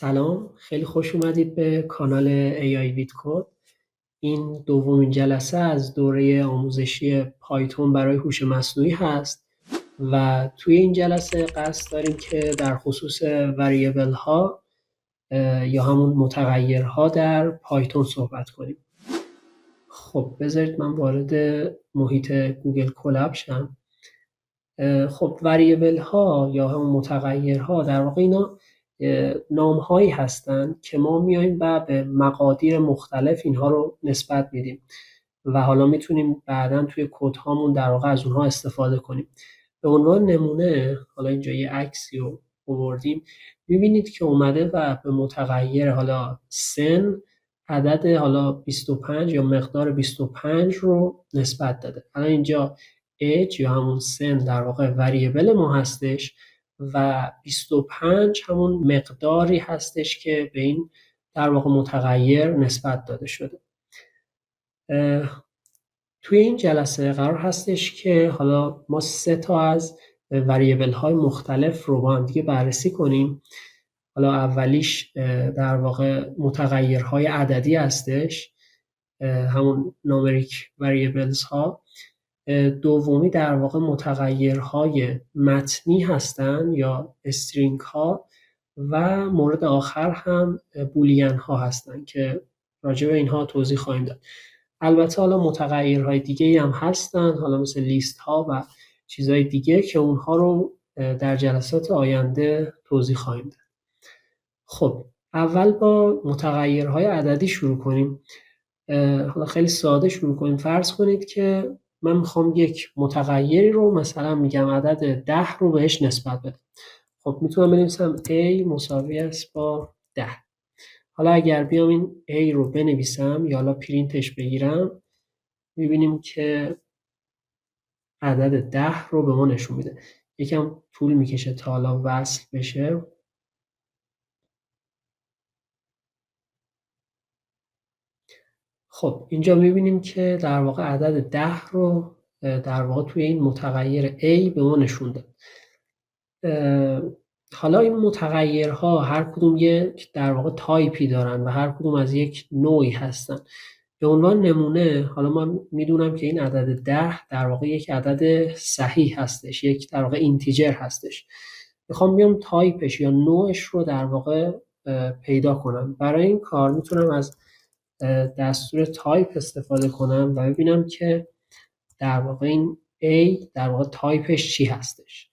سلام، خیلی خوش اومدید به کانال AI with Code. این دومین جلسه از دوره آموزشی پایتون برای هوش مصنوعی هست و توی این جلسه قصد داریم که در خصوص وریبل ها یا همون متغیرها در پایتون صحبت کنیم. خب بذارید من وارد محیط گوگل کلاب شم. خب وریبل ها یا همون متغیرها در واقع اینا نام هایی هستند که ما میایم و به مقادیر مختلف اینها رو نسبت میدیم و حالا میتونیم بعدا توی کد هامون در واقع از اونها استفاده کنیم. به عنوان نمونه حالا اینجا یه عکسی رو آوردیم، میبینید که اومده و به متغیر حالا سن عدد حالا 25 یا مقدار 25 رو نسبت داده. حالا اینجا age یا همون سن در واقع وریبل ما هستش و 25 همون مقداری هستش که به این در واقع متغیر نسبت داده شده. توی این جلسه قرار هستش که حالا ما 3 تا از وریبل های مختلف رو با هم دیگه بررسی کنیم. حالا اولیش در واقع متغیرهای عددی هستش، همون نومریک وریبلز ها. دومی در واقع متغیرهای متنی هستن یا استرینگ ها و مورد آخر هم بولین ها هستن که راجع به اینها توضیح خواهیم داد. البته حالا متغیرهای دیگه هم هستن، حالا مثل لیست ها و چیزهای دیگه که اونها رو در جلسات آینده توضیح خواهیم داد. خب اول با متغیرهای عددی شروع کنیم. حالا خیلی ساده شروع کنیم. فرض کنید که من میخوام یک متغیری رو مثلا میگم عدد 10 رو بهش نسبت بدم. خب میتونم بنویسم a مساوی است با 10. حالا اگر بیام این a رو بنویسم یا حالا پرینتش بگیرم، میبینیم که عدد 10 رو به ما نشون میده. یکم طول میکشه تا حالا وصل بشه. خب اینجا میبینیم که در واقع عدد 10 رو در واقع توی این متغیر a به ما نشون داد. حالا این متغیرها هر کدوم یک در واقع تایپی دارن و هر کدوم از یک نوعی هستن. به عنوان نمونه حالا من میدونم که این عدد 10 در واقع یک عدد صحیح هستش، یک در واقع اینتیجر هستش. میخوام بیام تایپش یا نوعش رو در واقع پیدا کنم. برای این کار میتونم از دستور تایپ استفاده کنم و ببینم که در واقع این A در واقع تایپش چی هستش.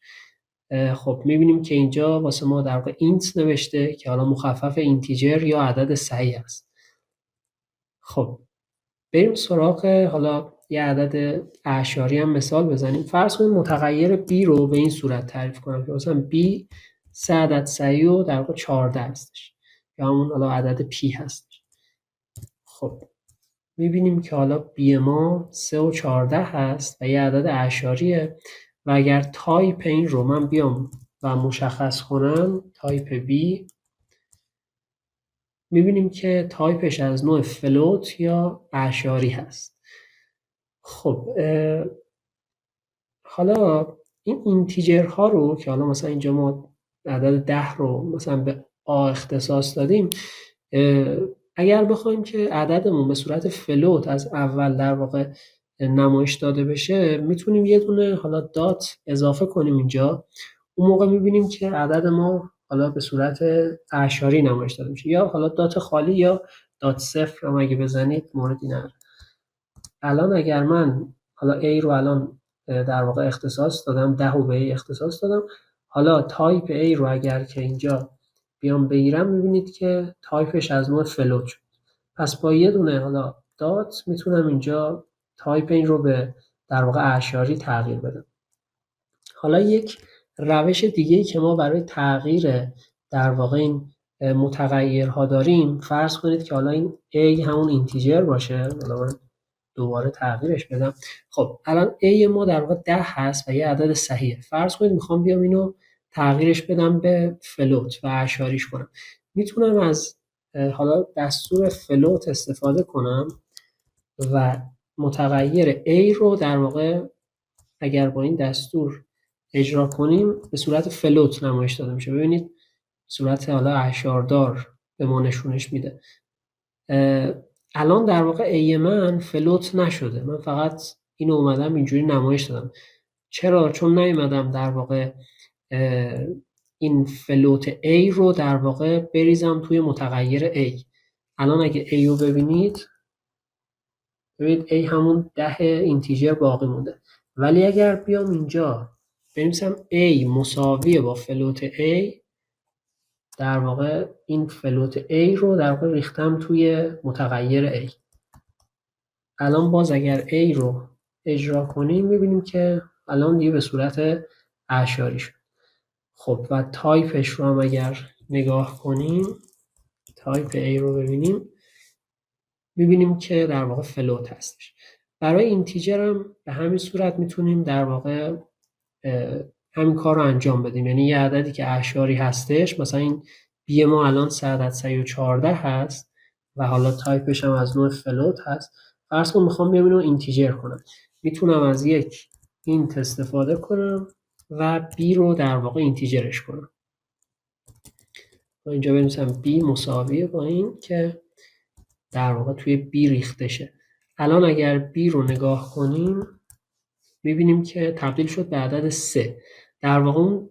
خب میبینیم که اینجا واسه ما در واقع اینت نوشته که حالا مخفف اینتیجر یا عدد صحیح است. خب بریم سراغ حالا یه عدد اعشاری هم مثال بزنیم. فرض کنیم متغیر b رو به این صورت تعریف کنم که مثلا b 3 عدد صحیح و در واقع 14 هستش یا همون حالا عدد p هستش. خب میبینیم که حالا b ما 3 و 14 هست و یه عدد اعشاریه و اگر تایپ این رو من بیام و مشخص کنم تایپ b، میبینیم که تایپش از نوع فلوت یا اعشاری هست. خب حالا این اینتیجر ها رو که حالا مثلا اینجا ما عدد 10 رو مثلا به a اختصاص دادیم، اگر بخوایم که عددمون به صورت فلوت از اول در واقع نمایش داده بشه، میتونیم یه دونه حالا دات اضافه کنیم اینجا. اون موقع میبینیم که عدد ما حالا به صورت اعشاری نمایش داده میشه، یا حالا دات خالی یا دات صفر هم اگه بزنید موردی نداره. الان اگر من حالا a رو الان در واقع اختصاص دادم، 10 رو به a اختصاص دادم، حالا تایپ a رو اگر که اینجا بیام بگیرم، میبینید که تایپش از نوع فلوت شد. پس با یه دونه حالا دات میتونم اینجا تایپ این رو به در واقع اعشاری تغییر بدم. حالا یک روش دیگه‌ای که ما برای تغییر در واقع این متغیرها داریم، فرض کنید که حالا این a همون اینتیجر باشه. حالا من دوباره تغییرش بدم. خب الان a ما در واقع 10 هست و یه عدد صحیحه. فرض کنید میخوام بیام اینو تغییرش بدم به فلوت و اعشاریش کنم. میتونم از حالا دستور فلوت استفاده کنم و متغیر a رو در واقع اگر با این دستور اجرا کنیم به صورت فلوت نمایش داده میشه. ببینید صورت حالا اعشاردار به ما نشونش میده. الان در واقع ای من فلوت نشده، من فقط اینو اومدم اینجوری نمایش دادم. چرا؟ چون نیومدم در واقع این فلوت A رو در واقع بریزم توی متغیر A. الان اگه A رو ببینید A همون 10 اینتیجر باقی مونده، ولی اگر بیام اینجا بنویسم A مساویه با فلوت A، در واقع این فلوت A رو در واقع ریختم توی متغیر A. الان باز اگر A رو اجرا کنیم میبینیم که الان دیگه به صورت اعشاری شد. خب و تایپش رو هم اگر نگاه کنیم، تایپ A رو ببینیم، میبینیم که در واقع فلوت هستش. برای اینتیجر هم به همین صورت میتونیم در واقع همین کار رو انجام بدیم. یعنی یه عددی که اعشاری هستش، مثلا این B ما الان 114 هست و حالا تایپش هم از نوع فلوت هست. فرض کن میخوام بیام اینو اینتیجر کنم، میتونم از یک اینت استفاده کنم و B رو در واقع اینتیجرش کنم. اینجا بنویسم B مساویه با این که در واقع توی B ریخته شه. الان اگر B رو نگاه کنیم میبینیم که تبدیل شد به عدد 3. در واقع اون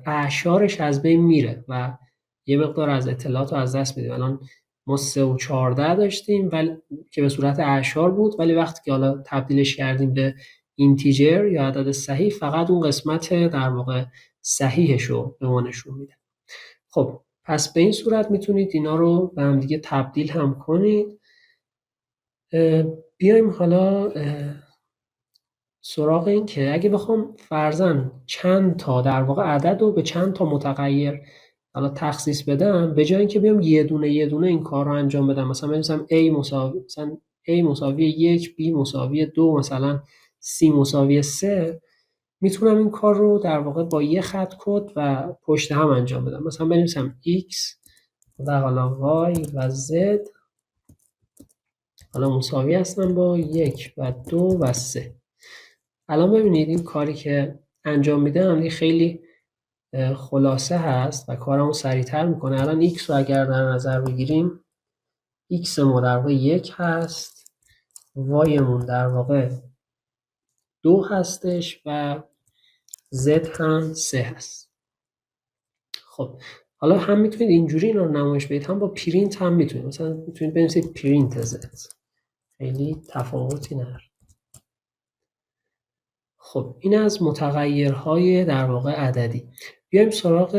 اعشارش از بین میره و یه مقدار از اطلاعات رو از دست میدیم. الان ما 3 و 14 داشتیم ولی که به صورت اعشار بود، ولی وقتی که حالا تبدیلش کردیم به اینتیجر یا عدد صحیح، فقط اون قسمت در واقع صحیحش رو به ما نشون میده. خب پس به این صورت میتونید اینا رو به هم دیگه تبدیل هم کنید. بیایم حالا سراغ این که اگه بخوام فرضاً چند تا در واقع عدد رو به چند تا متغیر حالا تخصیص بدم، به جای اینکه بیام یه دونه این کار رو انجام بدم، مثلا بنویسم A مساوی 1، B مساوی 2، مثلا C مساوی 3، میتونم این کار رو در واقع با یه خط کد و پشت هم انجام بدم. مثلا بنویسم X و حالا Y و Z حالا مساوی هستن با 1 و 2 و 3. الان ببینید این کاری که انجام میدم خیلی خلاصه هست و کارمو سریعتر میکنه. الان X رو اگر در نظر بگیریم، X ما در واقع 1 هست، Y مون در واقع 2 هستش و Z هم 3 هست. خب حالا هم میتونید اینجوری اینا رو نمایش بدید، هم با پرینت هم میتونید. مثلا میتونید بنویسید پرینت Z، خیلی تفاوتی نداره. خب این از متغیرهای در واقع عددی. بیایم سراغ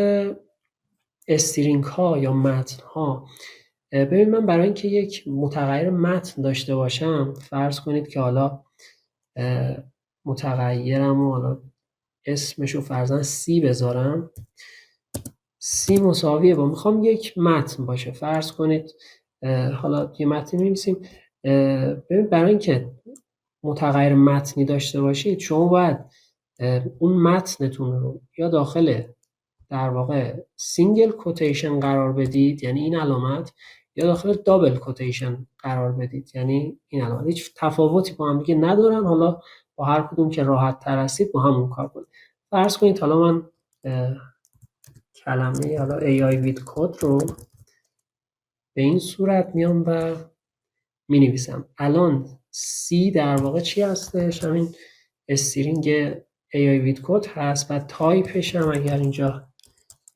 استرینگ ها یا متن ها. ببین من برای اینکه یک متغیر متن داشته باشم، فرض کنید که حالا متغیرم و حالا اسمشو فرضاً C بذارم. C مساویه با میخوام یک متن باشه. فرض کنید حالا یه متن می‌نویسیم. ببین برای اینکه متغیر متنی داشته باشید، شما باید اون متنتون رو یا داخل در واقع سینگل کوتیشن قرار بدید، یعنی این علامت، یا داخل دابل کوتیشن قرار بدید، یعنی این علامت. هیچ تفاوتی با هم دیگه ندارن. حالا با هر کدوم که راحت تر هستید با همون کار کنید. فرض کنید حالا من کلمه حالا AI with code رو به این صورت میام و می نویسم. الان C در واقع چی هستش؟ همین استرینگ AI with code هست و تایپش هم اگر اینجا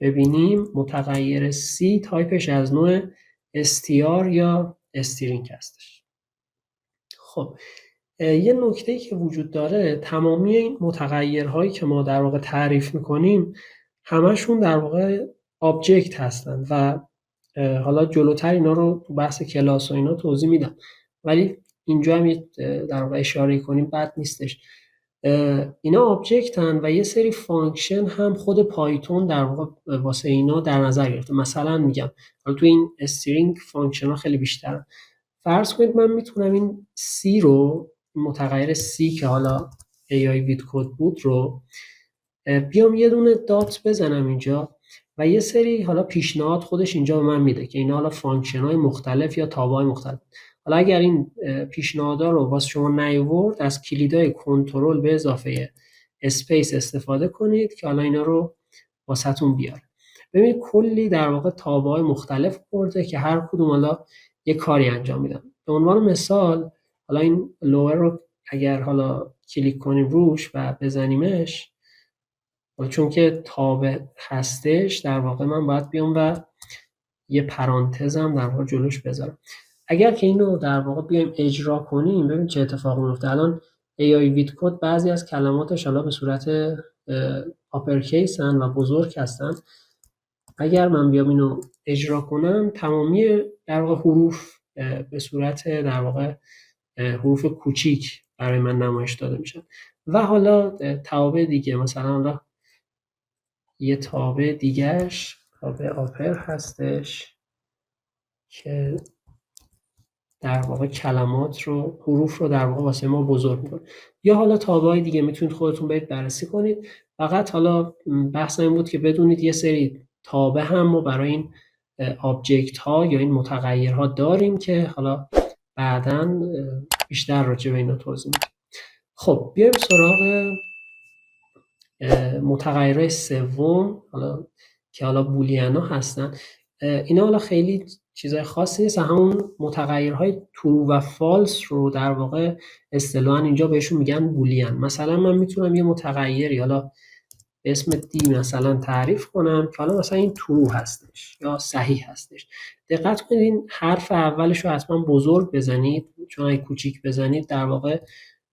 ببینیم متغیر C تایپش از نوع str یا استرینگ هستش. خب یه نکته‌ای که وجود داره، تمامی این متغیرهایی که ما در واقع تعریف میکنیم همشون در واقع آبجکت هستن و حالا جلوتر اینا رو تو بحث کلاس و اینا توضیح میدم، ولی اینجا هم در واقع اشاره کنیم بد نیستش. اینا آبجکتن و یه سری فانکشن هم خود پایتون در واقع واسه اینا در نظر گرفته. مثلا میگم حالا تو این استرینگ فانکشن ها خیلی بیشترن. فرض کنید من میتونم این C رو، متغیر C که حالا AI with code بود رو بیام یه دونه دات بزنم اینجا و یه سری حالا پیشنهاد خودش اینجا به من میده که اینا حالا فانکشن های مختلف یا تابع مختلف. حالا اگر این پیشنهادها رو واسه شما نیورد، از کلیدای کنترل به اضافه اسپیس استفاده کنید که حالا اینا رو واسهتون بیاره. ببینید کلی در واقع تابع‌های مختلف برده که هر کدوم حالا یه کاری انجام میدن. به عنوان مثال حالا این لوور رو اگر حالا کلیک کنیم روش و بزنیمش، چون که تابع هستش در واقع من باید بیام و یه پرانتزم در واقع جلوش بذارم. اگر که اینو در واقع بیایم اجرا کنیم ببین چه اتفاقی میفته. الان AI وید کد بعضی از کلماتش حالا به صورت آپرکیس هستن و بزرگ هستن. اگر من بیام اینو اجرا کنم تمامی در واقع حروف به صورت در واقع حروف کوچیک برای من نمایش داده میشن. و حالا توابع دیگه، مثلا حالا یه تابع دیگهش تابع آپر هستش که در واقع کلمات رو، حروف رو در واقع واسه ما بزرگ میکنه. یا حالا تابع‌های دیگه میتونید خودتون برید بررسی کنید. فقط حالا بحث این بود که بدونید یه سری تابع هم ما برای این آبجکت ها یا این متغیرها داریم که حالا بعداً بیشتر راجع به اینا توضیح میدیم. خب بیایم سراغ متغیرهای سوم حالا که حالا بولیانا هستن. اینا حالا خیلی چیزای خاصی نیست، همون متغیرهای ترو و فالس رو در واقع اصطلاحاً اینجا بهشون میگن بولیان. مثلا من میتونم یه متغیری حالا به اسم دی مثلا تعریف کنم که حالا مثلا این ترو هستش یا صحیح هستش. دقت کنید این حرف اولش رو حتما بزرگ بزنید، چون اگه کوچیک بزنید در واقع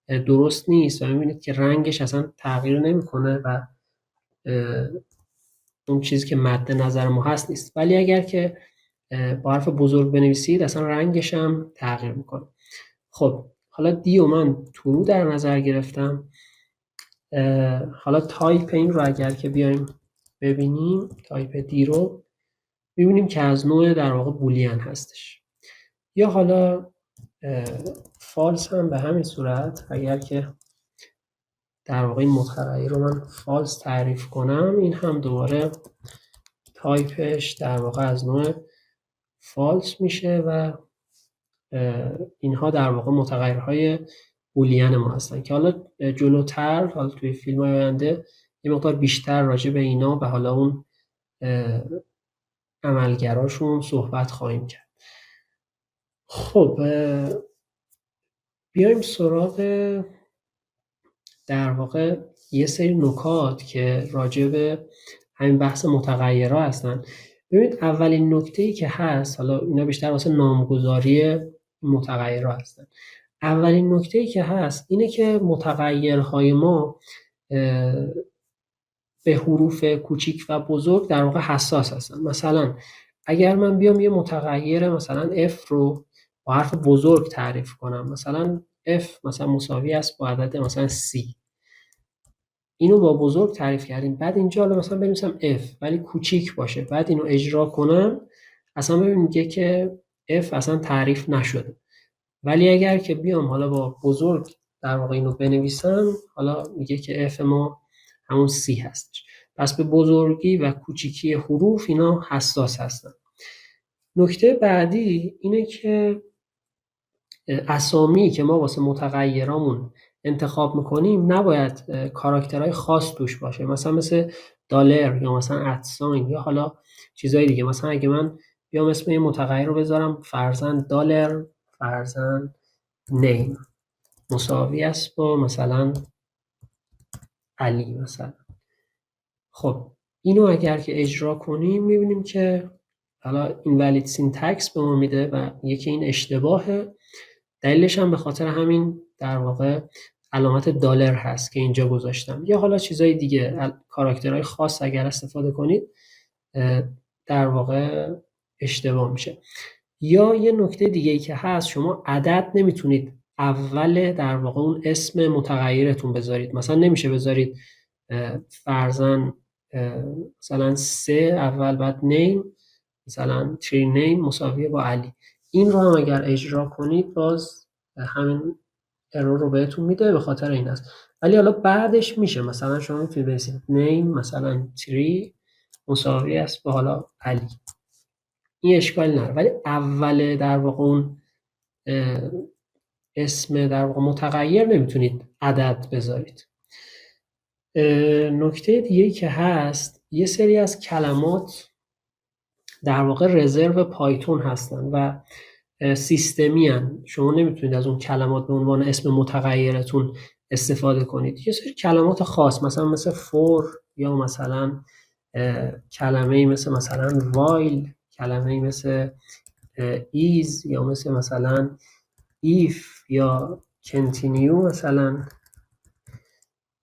درست نیست و میبینید که رنگش اصلا تغییر نمیکنه و اون چیزی که مد نظر ما هست نیست. ولی اگر که با حرف بزرگ بنویسید اصلا رنگش هم تغییر میکنه. خب حالا دی و من ترو در نظر گرفتم. حالا تایپ این رو اگر که بیایم ببینیم، تایپ دی رو ببینیم که از نوع در واقع بولیان هستش. یا حالا فالس هم به همین صورت، اگر که در واقع این متغیر رو من فالس تعریف کنم این هم دوباره تایپش در واقع از نوع فالس میشه و اینها در واقع متغیرهای بولیان ما هستن که حالا جلوتر حالا توی فیلم های آینده یه مقدار بیشتر راجع به اینا و حالا اون عملگراشون صحبت خواهیم کرد. خب بیایم سراغ در واقع یه سری نکات که راجع به همین بحث متغیرها هستن. ببینید اولین نکته‌ای که هست، حالا اینا بیشتر واسه نامگذاری متغیرها هستن. اولین نکته‌ای که هست اینه که متغیرهای ما به حروف کوچیک و بزرگ در واقع حساس هستن. مثلا اگر من بیام یه متغیر مثلا f رو با حرف بزرگ تعریف کنم، مثلا f مثلا مساوی است با عدد مثلا c، اینو با بزرگ تعریف کردیم، بعد اینجا حالا مثلا بنویسم f ولی کوچیک باشه، بعد اینو اجرا کنم اصلا ببین میگه که f اصلا تعریف نشده. ولی اگر که بیام حالا با بزرگ در واقع اینو بنویسم حالا میگه که f ما همون c هستش. پس به بزرگی و کوچیکی حروف اینا حساس هستن. نکته بعدی اینه که اسامی که ما واسه متغیرامون انتخاب میکنیم نباید کاراکترهای خاص توش باشه، مثلا مثل دلار یا مثلا ادساین یا حالا چیزهای دیگه. مثلا اگه من بیام اسم یه متغیر رو بذارم فرضاً دلار فرضاً نیم مساوی است با مثلا علی مثلا، خب اینو اگر که اجرا کنیم میبینیم که حالا invalid syntax به ما میده و یکی این اشتباهه. دلیلش هم به خاطر همین در واقع علامت دلار هست که اینجا گذاشتم. یا حالا چیزای دیگه، کاراکترهای خاص اگر استفاده کنید در واقع اشتباه میشه. یا یه نکته دیگه ای که هست، شما عدد نمیتونید اول در واقع اون اسم متغیرتون بذارید. مثلا نمیشه بذارید فرضاً مثلا 3 اول بعد نیم مثلا تری نیم مساویه با علی. این رو هم اگر اجرا کنید باز همین ارور رو بهتون میده، به خاطر این است. ولی حالا بعدش میشه مثلا شما میتونید بنویسید نیم مثلا تری مساوی است با حالا علی، این اشکال نداره. ولی اول در واقع اون اسم در واقع متغیر نمیتونید عدد بذارید. نکته دیگه که هست یه سری از کلمات در واقع رزرو پایتون هستن و سیستمی هن. شما نمیتونید از اون کلمات به عنوان اسم متغیرتون استفاده کنید. یه سری کلمات خاص مثل for یا مثلا کلمه‌ای مثلا while، کلمه‌ای مثل is یا مثلا if یا continue مثلا.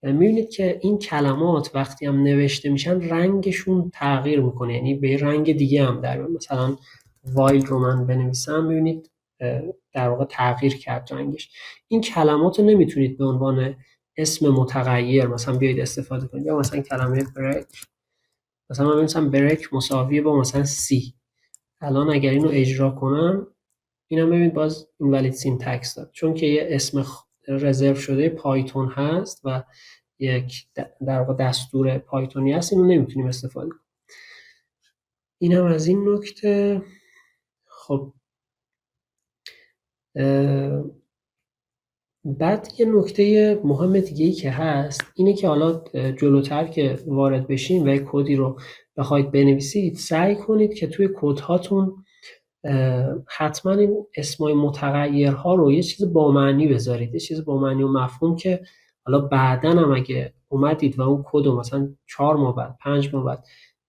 می‌بینید که این کلمات وقتی هم نوشته میشن رنگشون تغییر میکنه، یعنی به رنگ دیگه هم در مثلا while رو من بنویسم می‌بینید در واقع تغییر کرد رنگش. این کلمات رو نمیتونید به عنوان اسم متغیر مثلا بیاید استفاده کنید. یا مثلا کلمه break، مثلا من بنویسم break مساویه با مثلا c. الان اگر اینو اجرا کنم اینم ببینید باز invalid syntax داد، چون که یه اسم رزرو شده پایتون هست و یک در واقع دستور پایتونی هست، اینو نمیتونیم استفاده کنیم. اینم از این نکته. خب بعد یه نکته مهم دیگه‌ای که هست اینه که حالا جلوتر که وارد بشیم و یک کدی رو بخواید بنویسید، سعی کنید که توی کدهاتون حتما این اسمای متغیرها رو یه چیز با معنی بذارید، یه چیز با معنی و مفهوم که حالا بعداً هم اگه اومدید و اون کد رو مثلا 4 ماه بعد 5 ماه بعد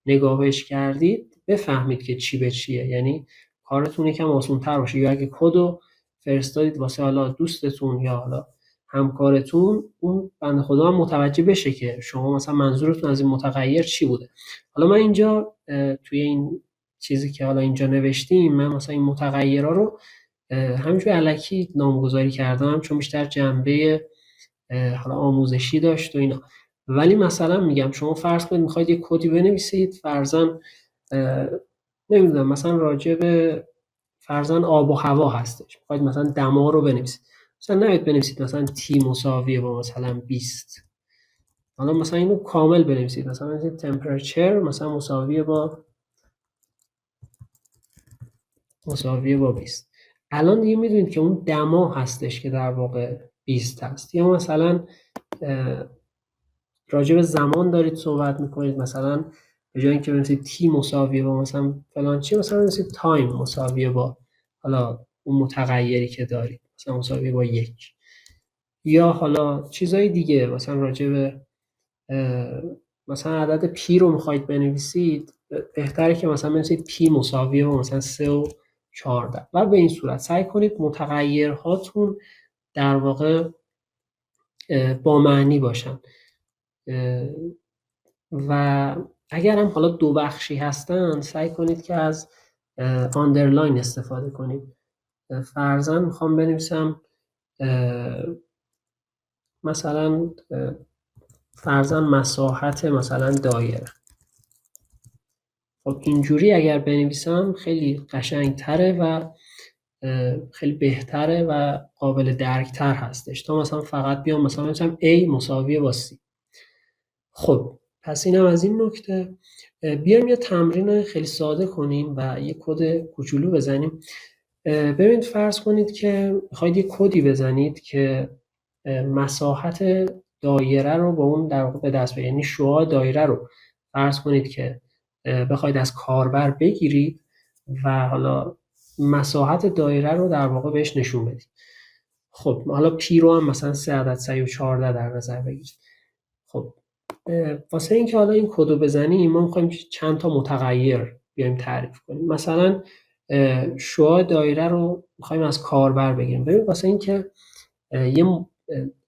نگاهش کردید بفهمید که چی به چیه، یعنی کارتون یکم آسان‌تر باشه. یا اگه کد رو فرستادید واسه حالا دوستتون یا حالا همکارتون، اون بنده خدا هم متوجه بشه که شما مثلا منظورتون از این متغیر چی بوده. حالا من اینجا توی این چیزی که حالا اینجا نوشتیم، من مثلا این متغیرها رو همینجوری الکی نامگذاری کردم چون بیشتر جنبه حالا آموزشی داشت و اینا. ولی مثلا میگم شما فرض کنید میخواید یه کدی بنویسید، فرضاً نمیدونم مثلا راجع به فرضاً آب و هوا هستش، میخواید مثلا دما رو بنویسید، مثلا نباید بنویسید مثلا تی مساویه با مثلا 20. حالا مثلا اینو کامل بنویسید، مثلا بنویسید temperature مثلا مساویه با 20. الان دیگه میدونید که اون دما هستش که در واقع 20 هست. یا مثلا راجع به زمان دارید صحبت میکنید، مثلا به جای اینکه بنویسید تی مساویه با مثلا فلان چی، مثلا بنویسید تایم مساویه با حالا اون متغیری که دارید، مثلا مساویه با 1. یا حالا چیزای دیگه مثلا راجع به مثلا عدد پی رو میخواید بنویسید، بهتره که مثلا بنویسید پی مساویه با مثلا 3 و 14. و به این صورت سعی کنید متغیرهاتون در واقع با معنی باشن. و اگر هم حالا دو بخشی هستن سعی کنید که از آندرلاین استفاده کنید. فرضاً میخوام بنویسم مثلا فرضاً مساحت مثلا دایره. خب اینجوری اگر بنویسم خیلی قشنگتره و خیلی بهتره و قابل درکتر هستش تا مثلا فقط بیام مثلا بنویسم A مساویه با C. خب پس اینم از این نکته. بیایم یه تمرین خیلی ساده کنیم و یه کد کوچولو بزنیم. ببینید فرض کنید که میخواید یه کدی بزنید که مساحت دایره رو با اون در واقع به دست بیارید، یعنی شعاع دایره رو فرض کنید که بخواید از کاربر بگیرید و حالا مساحت دایره رو در واقع بهش نشون بدید. خب حالا پی رو هم مثلا 3 عدد 3 و 14 در نظر بگیرید. خب واسه اینکه حالا این کدو بزنیم ما می‌خوایم چند تا متغیر بیایم تعریف کنیم. مثلا شعاع دایره رو می‌خوایم از کاربر بگیریم. ببین واسه اینکه یه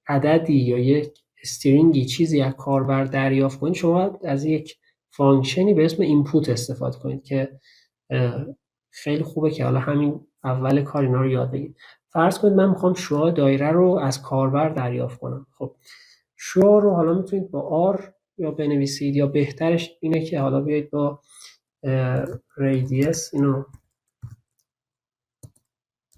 عددی یا یک استرینگی چیزی از کاربر دریافت کنید، شما از یک فانکشنی به اسم اینپوت استفاده کنید که خیلی خوبه که حالا همین اول کار اینا رو یاد بگیرید. فرض کنید من می‌خوام شعاع دایره رو از کاربر دریافت کنم. خب شعاع رو حالا میتونید با R یا بنویسید، یا بهترش اینه که حالا بیایید با radius اینو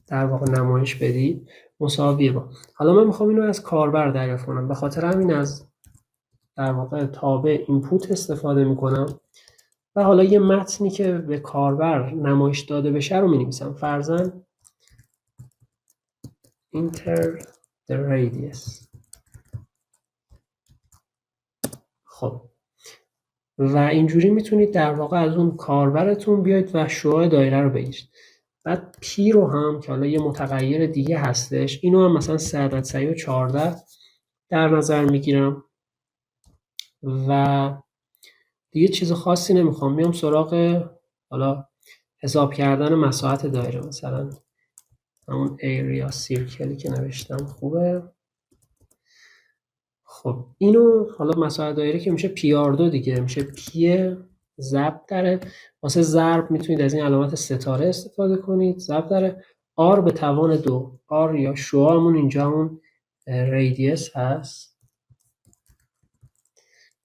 در واقع نمایش بدید مساویه با. حالا من میخوام اینو از کاربر دریافت کنم، به خاطر همین از در واقع تابع اینپوت استفاده میکنم و حالا یه متنی که به کاربر نمایش داده بشه رو مینویسم. فرضاً enter the radius. خب و اینجوری میتونید در واقع از اون کاربرتون بیاید و شعاع دایره رو بگیرید. بعد پی رو هم که حالا یه متغیر دیگه هستش، اینو هم مثلا 3 عدد صحیح و 14 در نظر میگیرم و دیگه چیز خاصی نمیخوام. میام سراغ حالا حساب کردن مساحت دایره، مثلا همون ایریا سیرکلی که نوشتم خوبه. خب اینو حالا مساحت دایره که میشه پی آر 2 دیگه، میشه پی ضرب در، واسه ضرب میتونید از این علامت ستاره استفاده کنید، ضرب در آر به توان 2. آر یا شعاعمون اینجا همون ریدیس هست،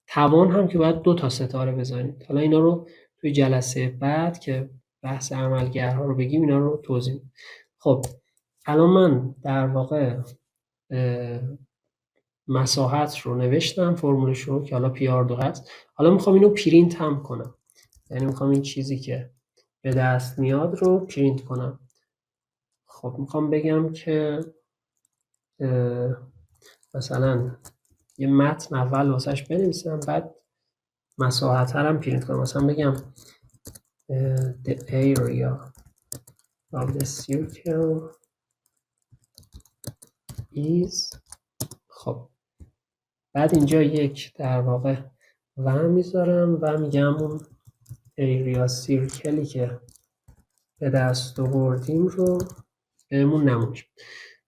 توان هم که باید 2 تا ستاره بزنید. حالا اینا رو توی جلسه بعد که بحث عملگرها رو بگیم اینا رو توضیح میدم. خب الان من در واقع مساحت رو نوشتم، فرمولش رو که حالا پی آر 2 هست. حالا میخوام اینو پرینت هم کنم، یعنی میخوام این چیزی که به دست میاد رو پرینت کنم. خب میخوام بگم که مثلا یه متن اول واسش بنویسم، بعد مساحت هم پرینت کنم. مثلا بگم the area of the circle is، خب بعد اینجا یک در واقع و میذارم و میگم اون ایریا سیرکلی که به دست آوردیم رو بهمون نمونش.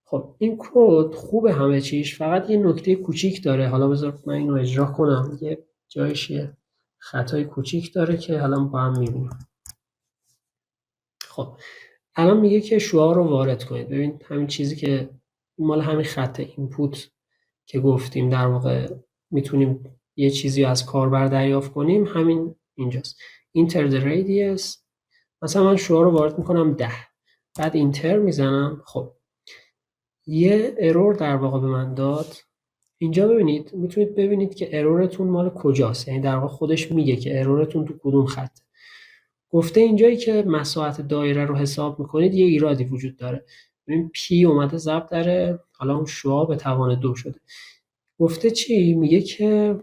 خب این کد خوبه همه چیش، فقط یه نکته کوچیک داره. حالا بذار من اینو اجرا کنم، یه جایش یه خطای کوچیک داره که حالا با هم میبینیم. خب الان میگه که شعاع رو وارد کنید. ببین همین چیزی که مال همین خط اینپوت که گفتیم در واقع میتونیم یه چیزی از کاربر دریافت کنیم، همین اینجاست. Enter the radius، مثلا من شعاع رو وارد میکنم 10، بعد اینتر میزنم. خب یه ارور در واقع به من داد. اینجا ببینید، میتونید ببینید که ارورتون مال کجاست، یعنی در واقع خودش میگه که ارورتون تو کدوم خط. گفته اینجایی که مساحت دایره رو حساب میکنید یه ایرادی وجود داره. ببین پی اومده ضرب در حالا اون شعاع به توان 2 شده. گفته چی؟ میگه که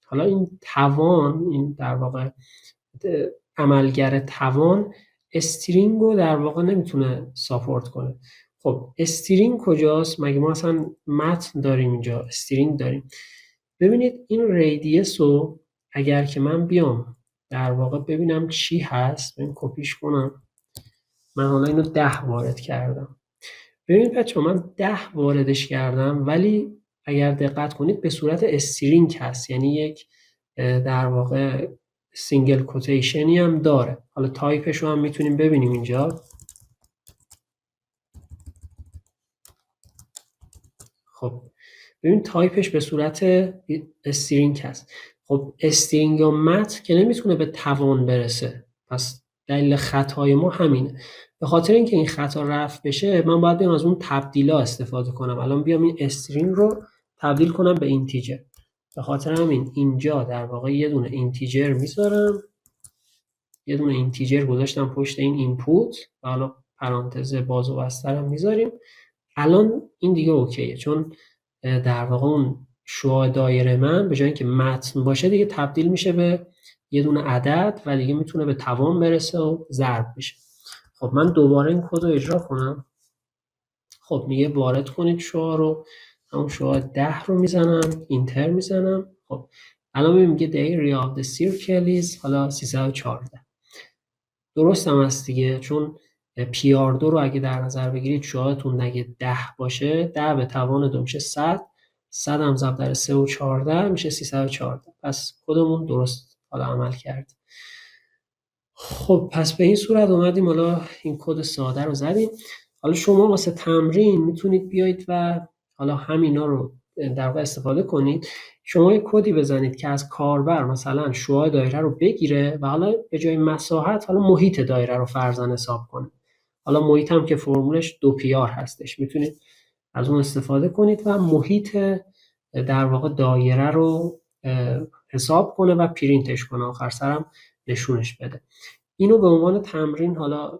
حالا این توان، این در واقع عملگر توان استرینگ رو در واقع نمیتونه ساپورت کنه. خب استرینگ کجاست؟ مگه ما اصلا متن داریم اینجا، استرینگ داریم. ببینید این ریدیس رو اگر که من بیام در واقع ببینم چی هست، ببین کپیش کنم، من حالا اینو 10 وارد کردم. ببینید بچه من 10 واردش کردم، ولی اگر دقت کنید به صورت استرینگ هست، یعنی یک در واقع سینگل کوتیشنی هم داره. حالا تایپش رو هم میتونیم ببینیم اینجا. خب ببین تایپش به صورت استرینگ هست. خب استرینگ یا متن که نمیتونه به توان برسه، پس دلیل خطای ما همینه. به خاطر اینکه این خطا رفع بشه من باید بیام از اون تبدیلا استفاده کنم. الان بیام این استرینگ رو تبدیل کنم به اینتیجر. به خاطر همین اینجا در واقع یه دونه اینتیجر میذارم، یه دونه اینتیجر گذاشتم پشت این اینپوت و حالا پرانتز باز و بسته رو میذاریم. الان این دیگه اوکیه، چون در واقع اون شعاع دایره من به جای اینکه متن باشه دیگه تبدیل میشه به یه دونه عدد و دیگه میتونه به توان برسه و ضرب بشه. خب من دوباره این کد رو اجرا کنم. خب میگه وارد کنید شعاع رو، همون شعاع 10 رو میزنم، اینتر میزنم. خب الان میگه the area of the circle is حالا 314. درست هم هست دیگه، چون پی آر 2 رو اگه در نظر بگیرید شعاعتون اگه 10 باشه 10 به توان 2 میشه 100، 100 هم ضرب در 3 و 14 میشه 314. پس کدمون درست حالا عمل کرد. خب پس به این صورت اومدیم حالا این کد ساده رو زدیم. حالا شما واسه تمرین میتونید بیایید و حالا همینا رو در واقع استفاده کنید. شما یک کدی بزنید که از کاربر مثلا شعاع دایره رو بگیره و حالا به جای مساحت حالا محیط دایره رو فرضاً حساب کنه. حالا محیط هم که فرمولش 2 پی آر هستش، میتونید از اون استفاده کنید و محیط در واقع دایره رو حساب کنه و پرینتش کنه، آخر سرم نشونش بده. اینو به عنوان تمرین حالا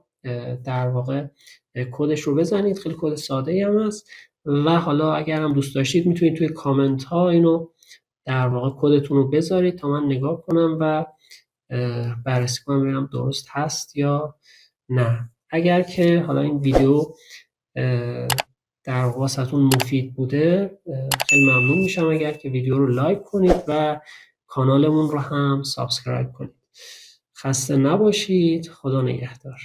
در واقع کدش رو بزنید، خیلی کد ساده ای هم هست و حالا اگر هم دوست داشتید میتونید توی کامنت ها اینو در واقع کدتون رو بذارید تا من نگاه کنم و بررسی کنم ببینم درست هست یا نه. اگر که حالا این ویدیو در واقع واسهتون مفید بوده خیلی ممنون میشم اگر که ویدیو رو لایک کنید و کانالمون رو هم سابسکرایب کنید. خسته نباشید. خدا نگهدار.